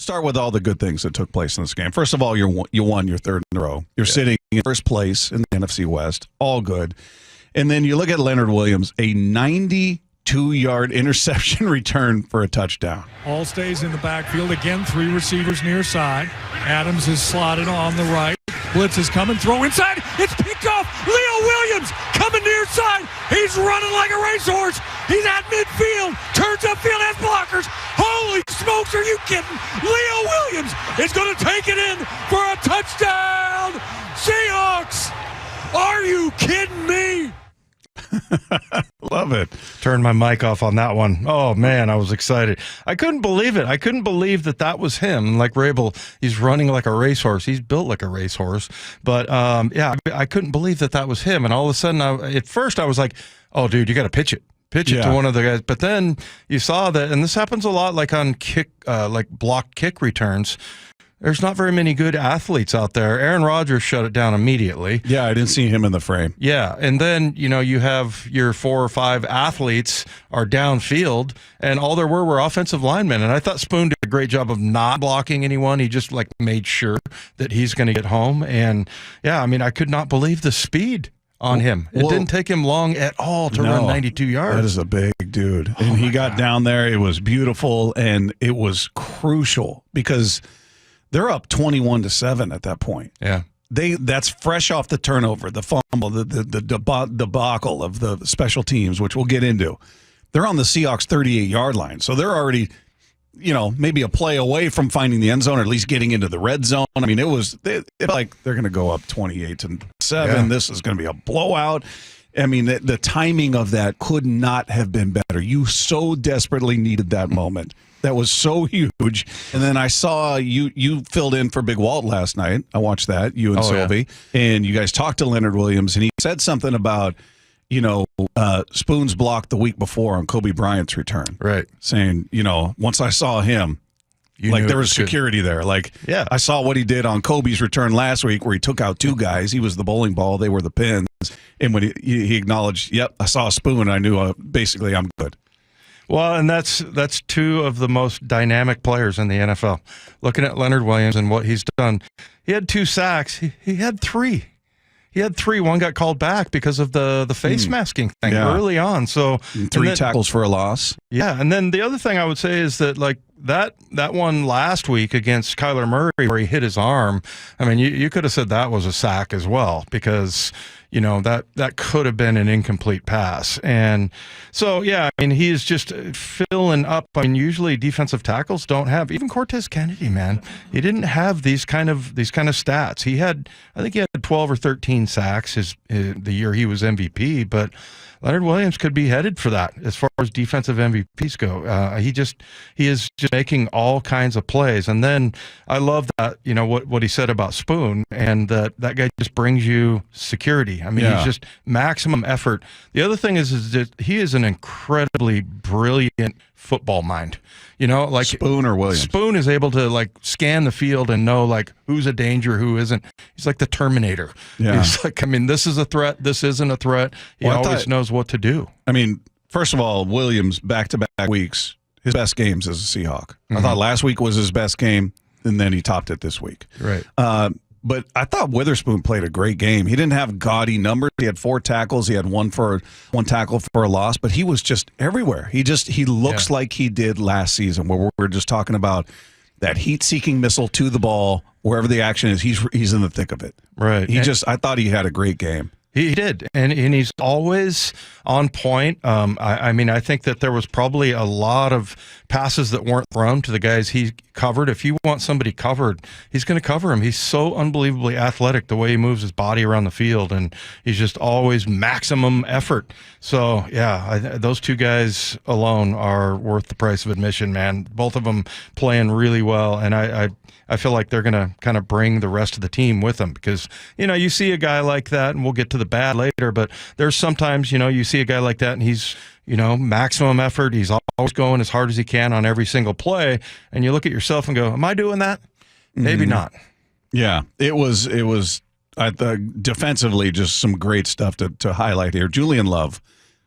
start with all the good things that took place in this game. First of all, you won your third in a row. You're sitting in first place in the NFC West. All good. And then you look at Leonard Williams, a 92-yard interception return for a touchdown. All stays in the backfield. Again, 3 receivers near side. Adams is slotted on the right. Blitz is coming. Throw inside. It's picked off. Leo Williams coming near side. He's running like a racehorse. He's at midfield. Turns upfield, has blockers. Holy smokes, are you kidding? Leo Williams is going to take it in for a touchdown. Seahawks, are you kidding me? Love it. Turned my mic off on that one. Oh, man, I was excited. I couldn't believe it. I couldn't believe that was him. Like Rabel, he's running like a racehorse. He's built like a racehorse. But, yeah, I couldn't believe that was him. And all of a sudden, at first I was like, oh, dude, you got to pitch it. Pitch it to one of the guys. But then you saw that, and this happens a lot like on like block kick returns. There's not very many good athletes out there. Aaron Rodgers shut it down immediately. Yeah, I didn't see him in the frame. Yeah, and then, you have your 4 or 5 athletes are downfield, and all there were offensive linemen. And I thought Spoon did a great job of not blocking anyone. He just, made sure that he's going to get home. And, yeah, I mean, I could not believe the speed on him. It didn't take him long at all to run 92 yards. That is a big dude. And he got down there. It was beautiful, and it was crucial because – they're up 21-7 at that point. Yeah. That's fresh off the turnover, the fumble, the debacle of the special teams, which we'll get into. They're on the Seahawks 38-yard line. So they're already, maybe a play away from finding the end zone or at least getting into the red zone. I mean, it like they're going to go up 28-7. Yeah. This is going to be a blowout. I mean, the timing of that could not have been better. You so desperately needed that moment. That was so huge. And then I saw you filled in for Big Walt last night. I watched that, you and Sylvie. Yeah. And you guys talked to Leonard Williams, and he said something about, Spoon's blocked the week before on Kobe Bryant's return. Right. Saying, once I saw him, there was security there. I saw what he did on Kobe's return last week where he took out 2 guys. He was the bowling ball. They were the pins. And when he acknowledged, yep, I saw a Spoon, I knew basically I'm good. Well, and that's 2 of the most dynamic players in the NFL. Looking at Leonard Williams and what he's done, he had 2 sacks. He had 3. He had 3. One got called back because of the face masking thing early on. So 3 tackles for a loss. Yeah, and then the other thing I would say is that that one last week against Kyler Murray where he hit his arm, I mean, you could have said that was a sack as well because that could have been an incomplete pass. And so, yeah, I mean, he's just filling up. I mean, usually defensive tackles don't have, even Cortez Kennedy, man, he didn't have these kind of stats. I think he had 12 or 13 sacks the year he was MVP, but Leonard Williams could be headed for that as far as defensive MVPs go. He is just making all kinds of plays. And then I love that, what he said about Spoon, and that guy just brings you security. I mean, he's just maximum effort. The other thing is that he is an incredibly brilliant football mind. Spoon or Williams. Spoon is able to scan the field and know who's a danger, who isn't. He's like the Terminator. Yeah. He's this is a threat, this isn't a threat. He always knows what to do. I mean, first of all, Williams back-to-back weeks, his best games as a Seahawk. I thought last week was his best game, and then he topped it this week. Right. But I thought Witherspoon played a great game. He didn't have gaudy numbers. He had 4 tackles. He had one tackle for a loss, but he was just everywhere. He looks like he did last season, where we're just talking about that heat-seeking missile to the ball, wherever the action is, he's in the thick of it. Right. I thought he had a great game. He did, and he's always on point. I mean, I think that there was probably a lot of passes that weren't thrown to the guys he covered. If you want somebody covered, he's going to cover him. He's so unbelievably athletic, the way he moves his body around the field, and he's just always maximum effort. So, yeah, those 2 guys alone are worth the price of admission, man. Both of them playing really well, and I feel like they're going to kind of bring the rest of the team with them because, you see a guy like that, and we'll get to the bad later, but there's sometimes, you see a guy like that and he's, maximum effort. He's always going as hard as he can on every single play. And you look at yourself and go, am I doing that? Maybe not. Yeah, it was defensively just some great stuff to highlight here. Julian Love,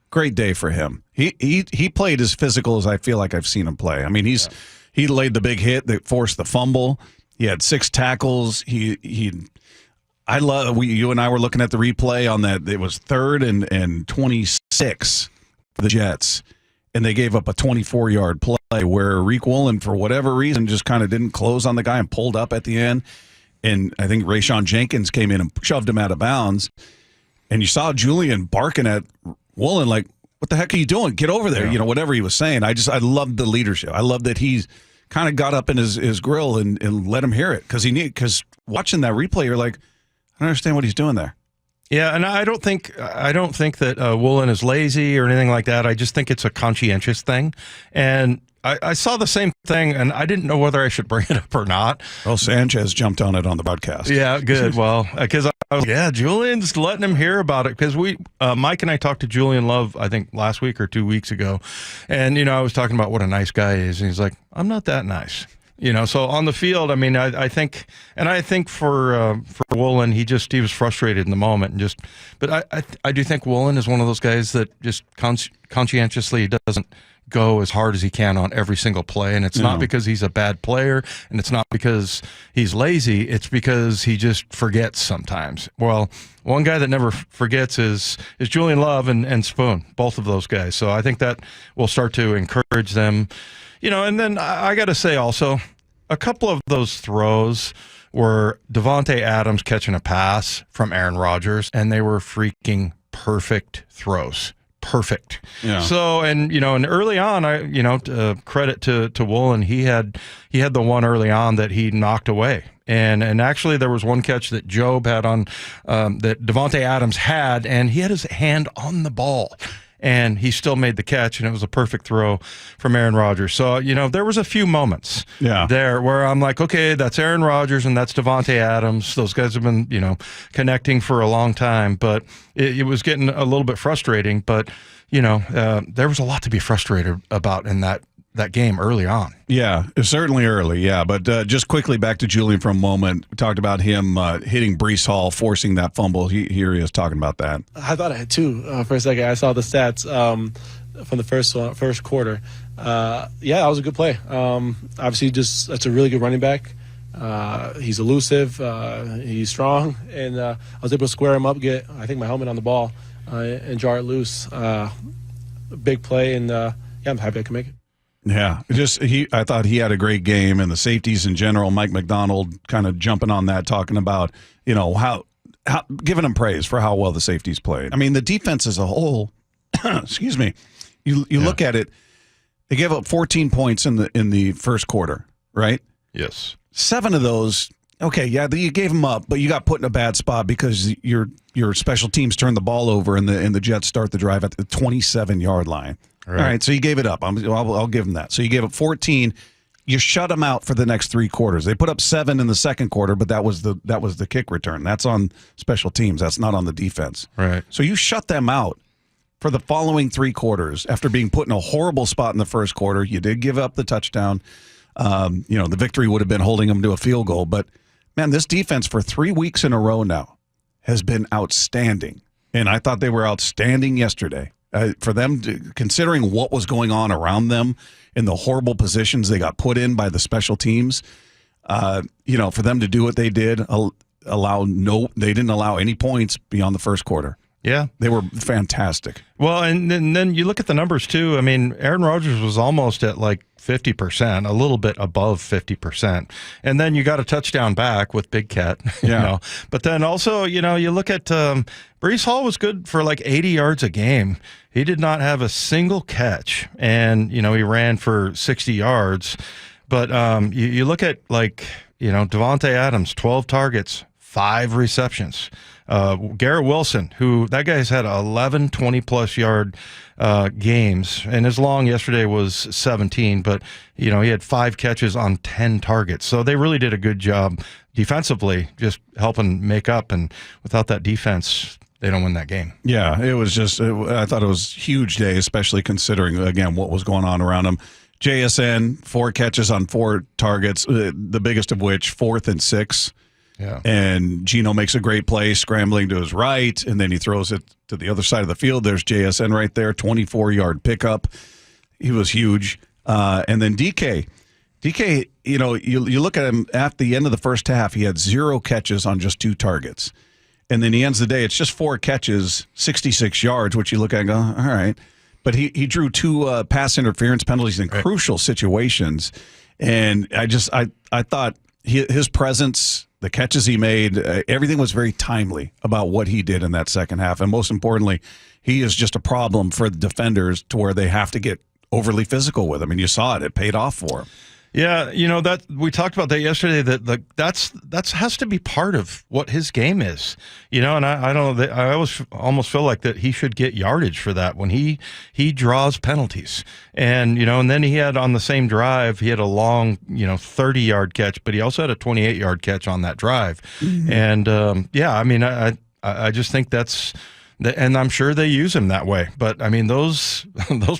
great day for him. He played as physical as I feel like I've seen him play. I mean, He laid the big hit that forced the fumble. He had 6 tackles. You and I were looking at the replay on that. It was 3rd and 26 for the Jets, and they gave up a 24-yard play where Reek Woolen, for whatever reason, just kind of didn't close on the guy and pulled up at the end. And I think Rayshawn Jenkins came in and shoved him out of bounds. And you saw Julian barking at Woolen like, what the heck are you doing? Get over there. Yeah. Whatever he was saying. I loved the leadership. I love that he's kind of got up in his grill and let him hear it. Because watching that replay, you're like, I don't understand what he's doing there. Yeah, and I don't think that Woolen is lazy or anything like that. I just think it's a conscientious thing. And I saw the same thing, and I didn't know whether I should bring it up or not. Well, Sanchez jumped on it on the broadcast. Yeah, good. Well, because Julian's letting him hear about it, because Mike and I talked to Julian Love, I think last week or 2 weeks ago, and I was talking about what a nice guy is, and he's like, I'm not that nice. So on the field, I mean, I think for Woolen, he was frustrated in the moment, but I do think Woolen is one of those guys that just conscientiously doesn't go as hard as he can on every single play, and it's not because he's a bad player, and it's not because he's lazy, it's because he just forgets sometimes. Well, one guy that never forgets is Julian Love and Spoon, both of those guys. So I think that will start to encourage them. And then I got to say also, a couple of those throws were Davante Adams catching a pass from Aaron Rodgers, and they were freaking perfect throws. Perfect. Yeah. So, and early on, credit to Woolen, he had the one early on that he knocked away. And actually, there was one catch that Job had on that Davante Adams had, and he had his hand on the ball. And he still made the catch, and it was a perfect throw from Aaron Rodgers. So, there was a few moments there where I'm like, okay, that's Aaron Rodgers and that's Davante Adams. Those guys have been, connecting for a long time, but it was getting a little bit frustrating. But, there was a lot to be frustrated about in that game early on. Yeah, certainly early, yeah. But just quickly back to Julian for a moment. We talked about him hitting Breece Hall, forcing that fumble. Here he is talking about that. I thought I had 2 for a second. I saw the stats from the first quarter. Yeah, that was a good play. Obviously, that's a really good running back. He's elusive. He's strong. And I was able to square him up, get, I think, my helmet on the ball, and jar it loose. Big play, and I'm happy I can make it. Yeah, I thought he had a great game, and the safeties in general. Mike McDonald kind of jumping on that, talking about how giving him praise for how well the safeties played. I mean, the defense as a whole. Excuse me. You look at it. They gave up 14 points in the first quarter, right? Yes. 7 of those. Okay, yeah, you gave them up, but you got put in a bad spot because your special teams turned the ball over, and the Jets start the drive at the 27-yard line. Right. All right, so you gave it up. I'll give them that. So you gave up 14. You shut them out for the next 3 quarters. They put up 7 in the second quarter, but that was the kick return. That's on special teams. That's not on the defense. Right. So you shut them out for the following 3 quarters after being put in a horrible spot in the first quarter. You did give up the touchdown. The victory would have been holding them to a field goal. But, man, this defense for 3 weeks in a row now has been outstanding. And I thought they were outstanding yesterday. For them, considering what was going on around them in the horrible positions they got put in by the special teams, for them to do what they did, they didn't allow any points beyond the first quarter. Yeah. They were fantastic. Well, and then you look at the numbers, too. I mean, Aaron Rodgers was almost at like 50%, a little bit above 50%. And then you got a touchdown back with Big Cat. Yeah. But then also, you look at Breece Hall was good for like 80 yards a game. He did not have a single catch. And, he ran for 60 yards. But you look at Davante Adams, 12 targets, 5 receptions. Garrett Wilson, that guy's had 11 20-plus yard games, and his long yesterday was 17, but, he had 5 catches on 10 targets. So they really did a good job defensively, just helping make up, and without that defense, they don't win that game. Yeah, it was I thought it was a huge day, especially considering, again, what was going on around him. JSN, 4 catches on 4 targets, the biggest of which 4th and 6. Yeah. And Geno makes a great play, scrambling to his right, and then he throws it to the other side of the field. There's JSN right there, 24-yard pickup. He was huge. And then DK, DK, you look at him at the end of the first half, he had 0 catches on just 2 targets. And then he ends the day, it's just 4 catches, 66 yards, which you look at and go, all right. But he drew 2 pass interference penalties in crucial situations. And I thought his presence, the catches he made, everything was very timely about what he did in that second half. And most importantly, he is just a problem for the defenders to where they have to get overly physical with him. And you saw it. It paid off for him. Yeah, that we talked about that yesterday. That has to be part of what his game is, And I don't know. I almost feel like that he should get yardage for that when he draws penalties, and and then he had on the same drive he had a long 30-yard catch, but he also had a 28-yard catch on that drive, and I just think that's. And I'm sure they use him that way. But, I mean, those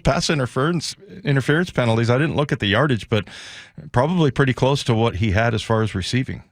pass interference penalties, I didn't look at the yardage, but probably pretty close to what he had as far as receiving.